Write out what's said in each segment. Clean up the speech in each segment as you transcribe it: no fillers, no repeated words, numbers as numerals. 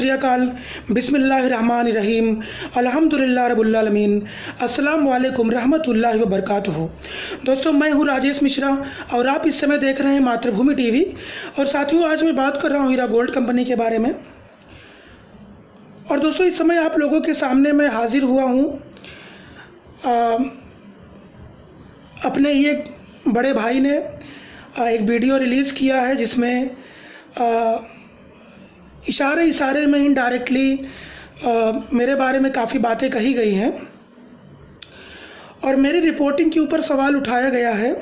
श्री अकाल। बिस्मिल्लाहिर्रहमानिर्रहीम। अल्हम्दुलिल्लाह रब्बिल आलमीन। अस्सलामु अलैकुम रहमतुल्लाहि व बरकातुहू। दोस्तों, मैं हूँ राजेश मिश्रा और आप इस समय देख रहे हैं मातृभूमि टीवी। और साथियों, आज मैं बात कर रहा हूँ हीरा गोल्ड कंपनी के बारे में। और दोस्तों, इस समय आप लोगों के सामने मैं हाजिर हुआ हूँ अपने ही एक बड़े भाई ने एक वीडियो रिलीज़ किया है जिसमें इशारे में इनडायरेक्टली मेरे बारे में काफ़ी बातें कही गई हैं और मेरी रिपोर्टिंग के ऊपर सवाल उठाया गया है।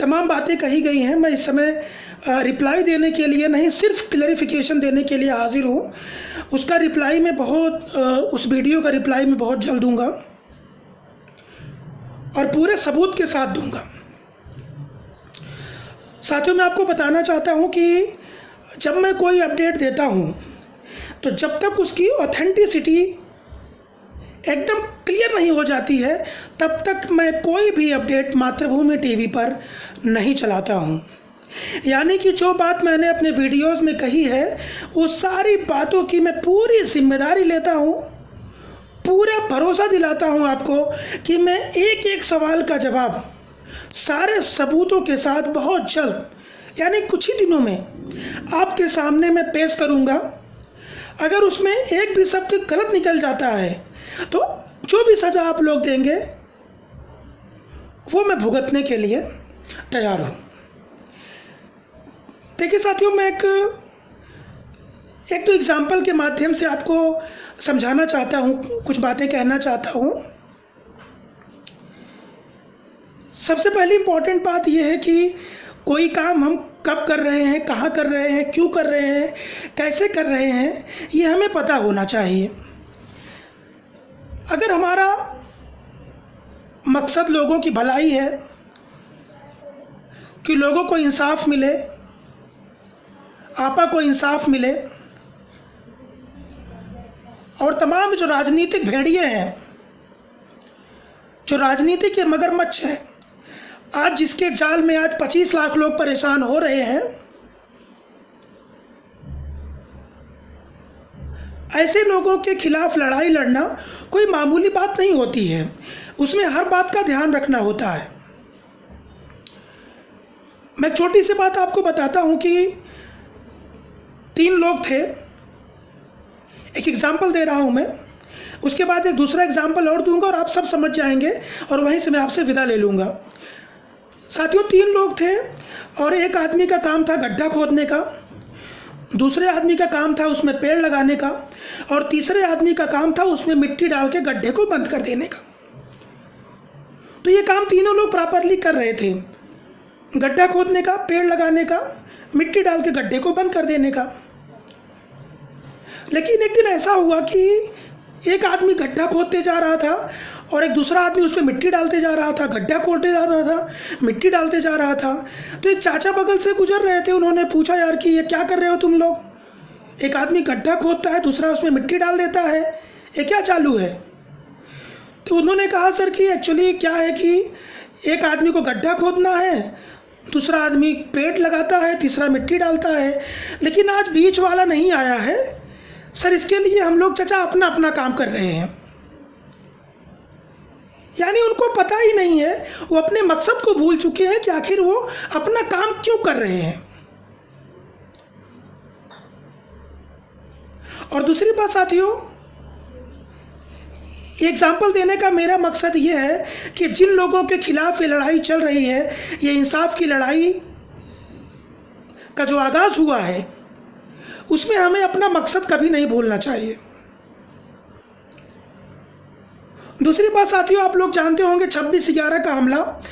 तमाम बातें कही गई हैं। मैं इस समय रिप्लाई देने के लिए नहीं, सिर्फ क्लैरिफिकेशन देने के लिए हाजिर हूँ। उसका रिप्लाई मैं उस वीडियो का रिप्लाई मैं बहुत जल्द दूंगा और पूरे सबूत के साथ दूंगा। साथियों, मैं आपको बताना चाहता हूं कि जब मैं कोई अपडेट देता हूं तो जब तक उसकी ऑथेंटिसिटी एकदम क्लियर नहीं हो जाती है तब तक मैं कोई भी अपडेट मातृभूमि टीवी पर नहीं चलाता हूं। यानी कि जो बात मैंने अपने वीडियोस में कही है वो सारी बातों की मैं पूरी जिम्मेदारी लेता हूं, पूरा भरोसा दिलाता हूं आपको कि मैं एक एक सवाल का जवाब सारे सबूतों के साथ बहुत जल्द, यानी कुछ ही दिनों में आपके सामने मैं पेश करूंगा। अगर उसमें एक भी शब्द गलत निकल जाता है तो जो भी सजा आप लोग देंगे वो मैं भुगतने के लिए तैयार हूं। देखिए साथियों, मैं एक दो एग्जाम्पल के माध्यम से आपको समझाना चाहता हूं, कुछ बातें कहना चाहता हूं। सबसे पहली इंपॉर्टेंट बात यह है कि कोई काम हम कब कर रहे हैं, कहाँ कर रहे हैं, क्यों कर रहे हैं, कैसे कर रहे हैं, ये हमें पता होना चाहिए। अगर हमारा मकसद लोगों की भलाई है कि लोगों को इंसाफ मिले, आपा को इंसाफ मिले, और तमाम जो राजनीतिक भेड़िए हैं, जो राजनीति के मगरमच्छ हैं, आज जिसके जाल में आज 25 लाख लोग परेशान हो रहे हैं, ऐसे लोगों के खिलाफ लड़ाई लड़ना कोई मामूली बात नहीं होती है। उसमें हर बात का ध्यान रखना होता है। मैं एक छोटी सी बात आपको बताता हूं कि 3 लोग थे। एक एग्जाम्पल दे रहा हूं मैं, उसके बाद एक दूसरा एग्जाम्पल और दूंगा और आप सब समझ जाएंगे और वहीं से मैं आपसे विदा ले लूंगा। साथियों, 3 लोग थे और एक आदमी का काम था गड्ढा खोदने का, दूसरे आदमी का काम था उसमें पेड़ लगाने का, और तीसरे आदमी का काम था उसमें मिट्टी डाल के गड्ढे को बंद कर देने का। तो ये काम तीनों लोग प्रॉपरली कर रहे थे, गड्ढा खोदने का, पेड़ लगाने का, मिट्टी डाल के गड्ढे को बंद कर देने का। लेकिन एक दिन ऐसा हुआ कि एक आदमी गड्ढा खोदते जा रहा था और एक दूसरा आदमी उसमें मिट्टी डालते जा रहा था, गड्ढा खोदते जा रहा था, मिट्टी डालते जा रहा था। तो एक चाचा बगल से गुजर रहे थे, उन्होंने पूछा, यार कि ये क्या कर रहे हो तुम लोग? एक आदमी गड्ढा खोदता है, दूसरा उसमें मिट्टी डाल देता है, ये क्या चालू है? तो उन्होंने कहा, सर कि एक्चुअली क्या है कि एक आदमी को गड्ढा खोदना है, दूसरा आदमी पेड़ लगाता है, तीसरा मिट्टी डालता है, लेकिन आज बीच वाला नहीं आया है सर, इसके लिए हम लोग चाचा अपना अपना काम कर रहे हैं। यानी उनको पता ही नहीं है, वो अपने मकसद को भूल चुके हैं कि आखिर वो अपना काम क्यों कर रहे हैं। और दूसरी बात साथियों, एग्जाम्पल देने का मेरा मकसद ये है कि जिन लोगों के खिलाफ ये लड़ाई चल रही है, ये इंसाफ की लड़ाई का जो आगाज हुआ है, उसमें हमें अपना मकसद कभी नहीं भूलना चाहिए। दूसरी बात साथियों, आप लोग जानते होंगे 26/11 का हमला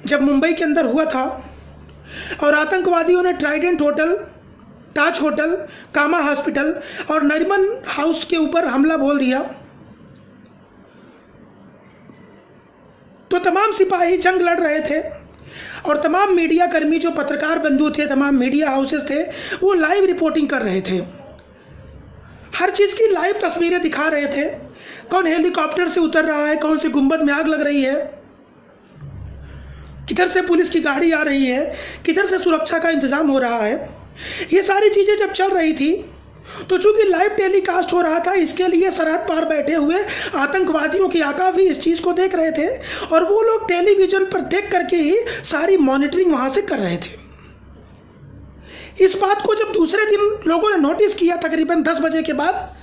जब मुंबई के अंदर हुआ था और आतंकवादियों ने ट्राइडेंट होटल, ताज होटल, कामा हॉस्पिटल और नरिमन हाउस के ऊपर हमला बोल दिया, तो तमाम सिपाही जंग लड़ रहे थे और तमाम मीडिया कर्मी, जो पत्रकार बंधु थे, तमाम मीडिया हाउसेस थे, वो लाइव रिपोर्टिंग कर रहे थे। हर चीज की लाइव तस्वीरें दिखा रहे थे। कौन हेलीकॉप्टर से उतर रहा है, कौन से गुंबद में आग लग रही है, किधर से पुलिस की गाड़ी आ रही है, किधर से सुरक्षा का इंतजाम हो रहा है। ये सारी चीजें जब चल रही थी तो चूंकि लाइव टेलीकास्ट हो रहा था, इसके लिए सरहद पार बैठे हुए आतंकवादियों के आका भी इस चीज को देख रहे थे और वो लोग टेलीविजन पर देख करके ही सारी मॉनिटरिंग वहां से कर रहे थे। इस बात को जब दूसरे दिन लोगों ने नोटिस किया तकरीबन 10 बजे के बाद,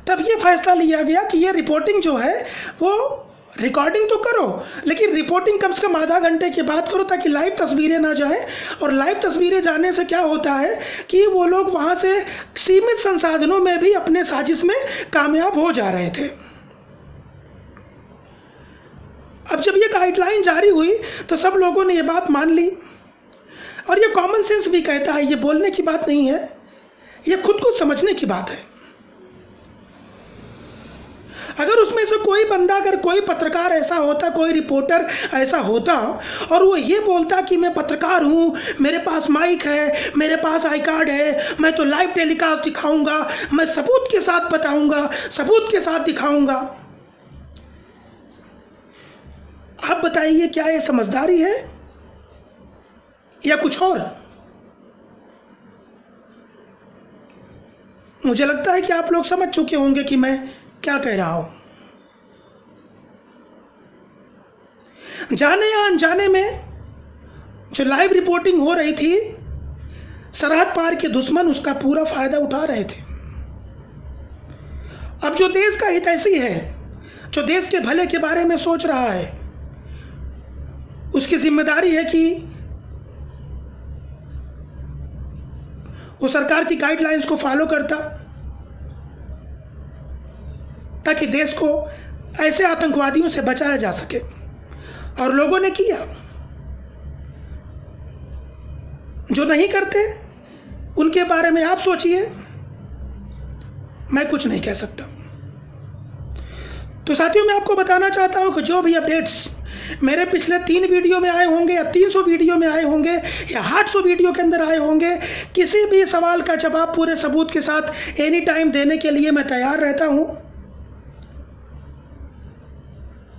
तब ये फैसला लिया गया कि ये रिपोर्टिंग जो है वो रिकॉर्डिंग तो करो, लेकिन रिपोर्टिंग कम से कम आधा घंटे के बाद करो ताकि लाइव तस्वीरें ना जाए। और लाइव तस्वीरें जाने से क्या होता है कि वो लोग वहां से सीमित संसाधनों में भी अपने साजिश में कामयाब हो जा रहे थे। अब जब ये गाइडलाइन जारी हुई तो सब लोगों ने ये बात मान ली, और ये कॉमन सेंस भी कहता है, ये बोलने की बात नहीं है, ये खुद को समझने की बात है। अगर उसमें से कोई बंदा, अगर कोई पत्रकार ऐसा होता, कोई रिपोर्टर ऐसा होता और वो ये बोलता कि मैं पत्रकार हूं, मेरे पास माइक है, मेरे पास आई कार्ड है, मैं तो लाइव टेलीकास्ट दिखाऊंगा, मैं सबूत के साथ बताऊंगा, सबूत के साथ दिखाऊंगा, आप बताइए क्या ये समझदारी है या कुछ और? मुझे लगता है कि आप लोग समझ चुके होंगे कि मैं क्या कह रहा हूं। जाने या अनजाने में जो लाइव रिपोर्टिंग हो रही थी, सरहद पार के दुश्मन उसका पूरा फायदा उठा रहे थे। अब जो देश का हितैषी है, जो देश के भले के बारे में सोच रहा है, उसकी जिम्मेदारी है कि वो सरकार की गाइडलाइंस को फॉलो करता ताकि देश को ऐसे आतंकवादियों से बचाया जा सके। और लोगों ने किया। जो नहीं करते उनके बारे में आप सोचिए, मैं कुछ नहीं कह सकता। तो साथियों, मैं आपको बताना चाहता हूं कि जो भी अपडेट्स मेरे पिछले 3 वीडियो में आए होंगे या 300 वीडियो में आए होंगे या 800 वीडियो के अंदर आए होंगे, किसी भी सवाल का जवाब पूरे सबूत के साथ एनी टाइम देने के लिए मैं तैयार रहता हूं।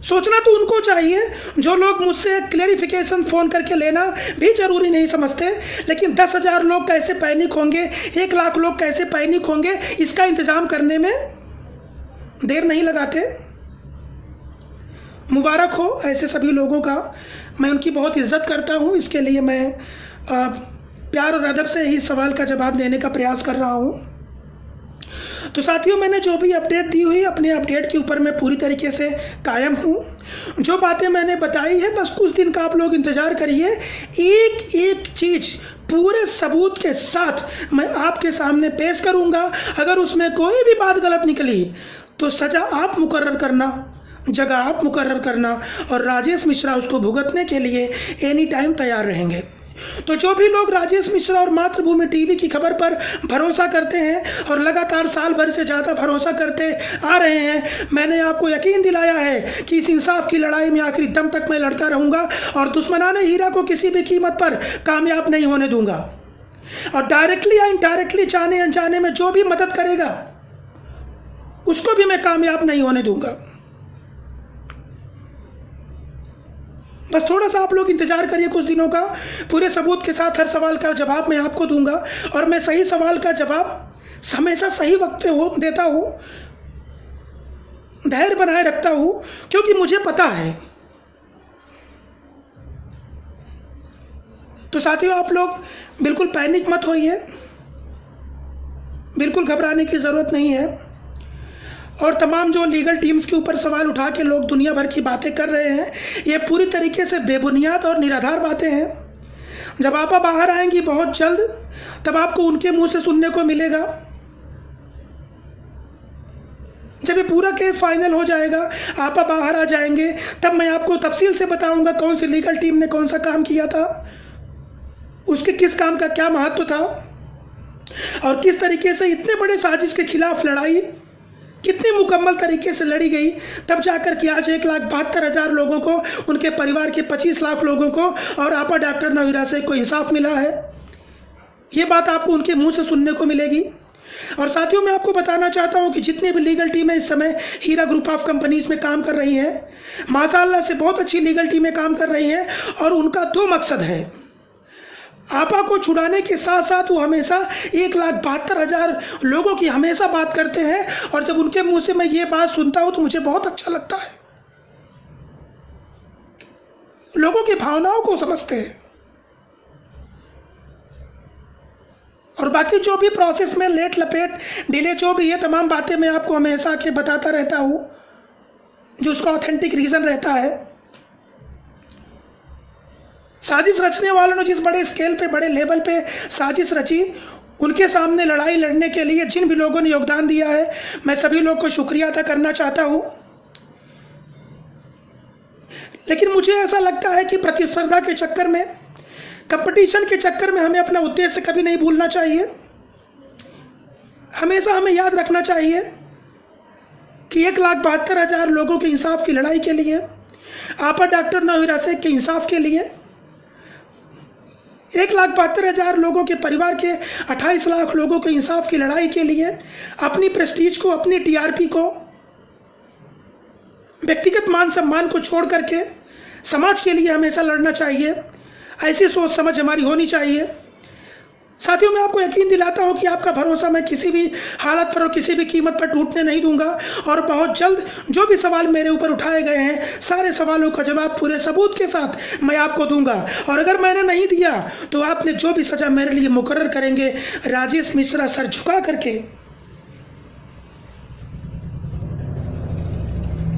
सोचना तो उनको चाहिए जो लोग मुझसे क्लेरिफिकेशन फोन करके लेना भी जरूरी नहीं समझते, लेकिन 10,000 लोग कैसे पैनिक होंगे, 1 लाख लोग कैसे पैनिक होंगे, इसका इंतजाम करने में देर नहीं लगाते। मुबारक हो ऐसे सभी लोगों का, मैं उनकी बहुत इज्जत करता हूं। इसके लिए मैं प्यार और अदब से ही सवाल का जवाब देने का प्रयास कर रहा हूं। तो साथियों, मैंने जो भी अपडेट दी हुई, अपने अपडेट के ऊपर मैं पूरी तरीके से कायम हूं। जो बातें मैंने बताई है, बस कुछ दिन का आप लोग इंतजार करिए। एक एक चीज पूरे सबूत के साथ मैं आपके सामने पेश करूंगा। अगर उसमें कोई भी बात गलत निकली तो सजा आप मुकर्रर करना, जगह आप मुकर्रर करना, और राजेश मिश्रा उसको भुगतने के लिए एनी टाइम तैयार रहेंगे। तो जो भी लोग राजेश मिश्रा और मातृभूमि टीवी की खबर पर भरोसा करते हैं और लगातार साल भर से ज्यादा भरोसा करते आ रहे हैं, मैंने आपको यकीन दिलाया है कि इस इंसाफ की लड़ाई में आखिरी दम तक मैं लड़ता रहूंगा और दुश्मनाने हीरा को किसी भी कीमत पर कामयाब नहीं होने दूंगा। और डायरेक्टली या इनडायरेक्टली, जाने अनजाने में जो भी मदद करेगा उसको भी मैं कामयाब नहीं होने दूंगा। बस थोड़ा सा आप लोग इंतजार करिए कुछ दिनों का। पूरे सबूत के साथ हर सवाल का जवाब मैं आपको दूंगा, और मैं सही सवाल का जवाब हमेशा सही वक्त पे देता हूं, धैर्य बनाए रखता हूं, क्योंकि मुझे पता है। तो साथियों, आप लोग बिल्कुल पैनिक मत होइए, बिल्कुल घबराने की जरूरत नहीं है। और तमाम जो लीगल टीम्स के ऊपर सवाल उठा के लोग दुनिया भर की बातें कर रहे हैं, ये पूरी तरीके से बेबुनियाद और निराधार बातें हैं। जब आपा बाहर आएंगी बहुत जल्द, तब आपको उनके मुंह से सुनने को मिलेगा। जब ये पूरा केस फाइनल हो जाएगा, आपा बाहर आ जाएंगे, तब मैं आपको तफसील से बताऊंगा कौन सी लीगल टीम ने कौन सा काम किया था, उसके किस काम का क्या महत्व था, और किस तरीके से इतने बड़े साजिश के खिलाफ लड़ाई कितनी मुकम्मल तरीके से लड़ी गई, तब जाकर कि आज 1,72,000 लोगों को, उनके परिवार के 25 लाख लोगों को और आपा डॉक्टर नवीरा से को इंसाफ मिला है। ये बात आपको उनके मुंह से सुनने को मिलेगी। और साथियों, मैं आपको बताना चाहता हूं कि जितने भी लीगल टीमें इस समय हीरा ग्रुप ऑफ कंपनीज में काम कर रही हैं, माशाअल्लाह से बहुत अच्छी लीगल टीमें काम कर रही हैं, और उनका 2 मकसद है। आपा को छुड़ाने के साथ साथ वो हमेशा 1,72,000 लोगों की हमेशा बात करते हैं, और जब उनके मुंह से मैं ये बात सुनता हूं तो मुझे बहुत अच्छा लगता है। लोगों की भावनाओं को समझते हैं। और बाकी जो भी प्रोसेस में लेट लपेट डिले जो भी है, तमाम बातें मैं आपको हमेशा आके बताता रहता हूं, जो उसका ऑथेंटिक रीजन रहता है। साजिश रचने वालों ने जिस बड़े स्केल पे, बड़े लेवल पे साजिश रची, उनके सामने लड़ाई लड़ने के लिए जिन भी लोगों ने योगदान दिया है, मैं सभी लोगों को शुक्रिया अदा करना चाहता हूं। लेकिन मुझे ऐसा लगता है कि प्रतिस्पर्धा के चक्कर में, कंपटीशन के चक्कर में हमें अपना उद्देश्य कभी नहीं भूलना चाहिए। हमेशा हमें याद रखना चाहिए कि 1,72,000 लोगों के इंसाफ की लड़ाई के लिए, आपा डॉक्टर नौहिरा शेख के इंसाफ के लिए, 1,72,000 लोगों के परिवार के 28 लाख लोगों के इंसाफ की लड़ाई के लिए, अपनी प्रेस्टीज को, अपनी टीआरपी को, व्यक्तिगत मान सम्मान को छोड़ करके समाज के लिए हमेशा लड़ना चाहिए। ऐसी सोच समझ हमारी होनी चाहिए। साथियों, मैं आपको यकीन दिलाता हूं कि आपका भरोसा मैं किसी भी हालत पर और किसी भी कीमत पर टूटने नहीं दूंगा, और बहुत जल्द जो भी सवाल मेरे ऊपर उठाए गए हैं, सारे सवालों का जवाब पूरे सबूत के साथ मैं आपको दूंगा। और अगर मैंने नहीं दिया तो आपने जो भी सजा मेरे लिए मुकर्रर करेंगे, राजेश मिश्रा सर झुका करके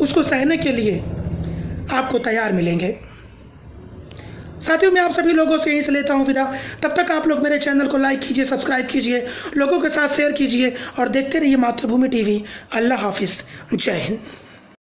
उसको सहने के लिए आपको तैयार मिलेंगे। साथियों, मैं आप सभी लोगों से यहीं से लेता हूं विदा। तब तक आप लोग मेरे चैनल को लाइक कीजिए, सब्सक्राइब कीजिए, लोगों के साथ शेयर कीजिए और देखते रहिए मातृभूमि टीवी। अल्लाह हाफिज, जय हिंद।